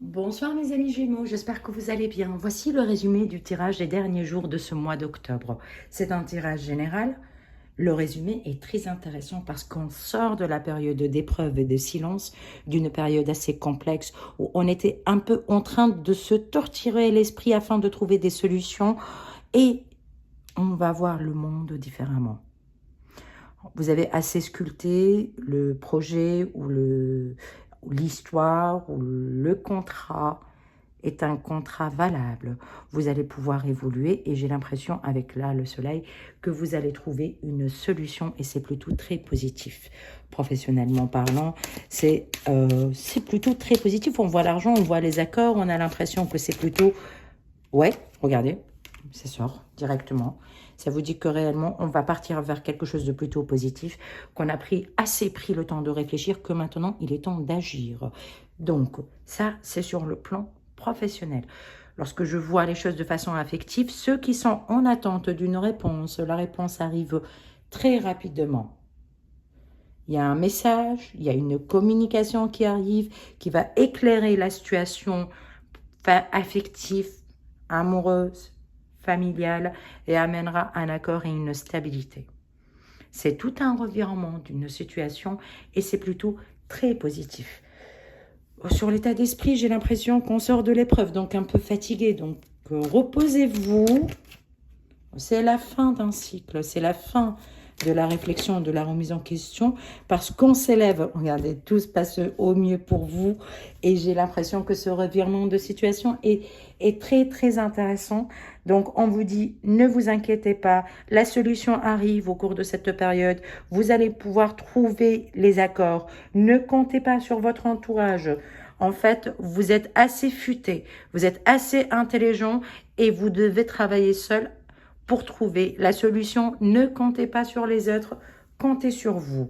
Bonsoir mes amis Gémeaux, j'espère que vous allez bien. Voici le résumé du tirage des derniers jours de ce mois d'octobre. C'est un tirage général. Le résumé est très intéressant parce qu'on sort de la période d'épreuve et de silence, d'une période assez complexe où on était un peu en train de se torturer l'esprit afin de trouver des solutions et on va voir le monde différemment. Vous avez assez sculpté le projet ou l'histoire ou le contrat est un contrat valable. Vous allez pouvoir évoluer et j'ai l'impression avec là le soleil que vous allez trouver une solution et c'est plutôt très positif. Professionnellement parlant, c'est plutôt très positif. On voit l'argent, on voit les accords, on a l'impression que c'est plutôt... Ouais, regardez, ça sort directement. Ça vous dit que réellement, on va partir vers quelque chose de plutôt positif, qu'on a assez pris le temps de réfléchir, que maintenant, il est temps d'agir. Donc, ça, c'est sur le plan professionnel. Lorsque je vois les choses de façon affective, ceux qui sont en attente d'une réponse, la réponse arrive très rapidement. Il y a un message, il y a une communication qui arrive, qui va éclairer la situation affective, amoureuse, familiale et amènera un accord et une stabilité. C'est tout un revirement d'une situation et c'est plutôt très positif. Sur l'état d'esprit, j'ai l'impression qu'on sort de l'épreuve, donc un peu fatigué. Donc reposez-vous. C'est la fin d'un cycle, c'est la fin de la réflexion, de la remise en question, parce qu'on s'élève. Regardez, tout se passe au mieux pour vous, et j'ai l'impression que ce revirement de situation est très, très intéressant. Donc, on vous dit, ne vous inquiétez pas, la solution arrive au cours de cette période, vous allez pouvoir trouver les accords, ne comptez pas sur votre entourage. En fait, vous êtes assez futé, vous êtes assez intelligent, et vous devez travailler seul pour trouver la solution. Ne comptez pas sur les autres, comptez sur vous.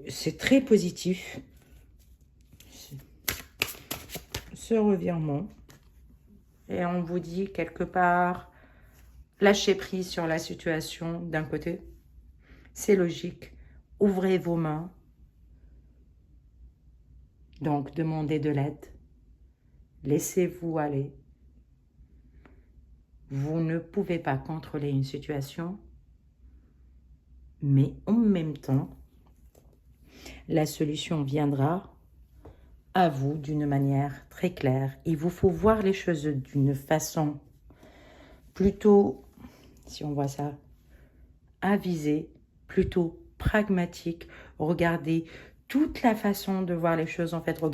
C'est très positif, ce revirement. Et on vous dit quelque part, lâchez prise sur la situation d'un côté. C'est logique. Ouvrez vos mains. Donc, demandez de l'aide. Laissez-vous aller. Vous ne pouvez pas contrôler une situation, mais en même temps, la solution viendra à vous d'une manière très claire. Il vous faut voir les choses d'une façon plutôt, si on voit ça, avisée, plutôt pragmatique. Regardez toute la façon de voir les choses, en fait, regardez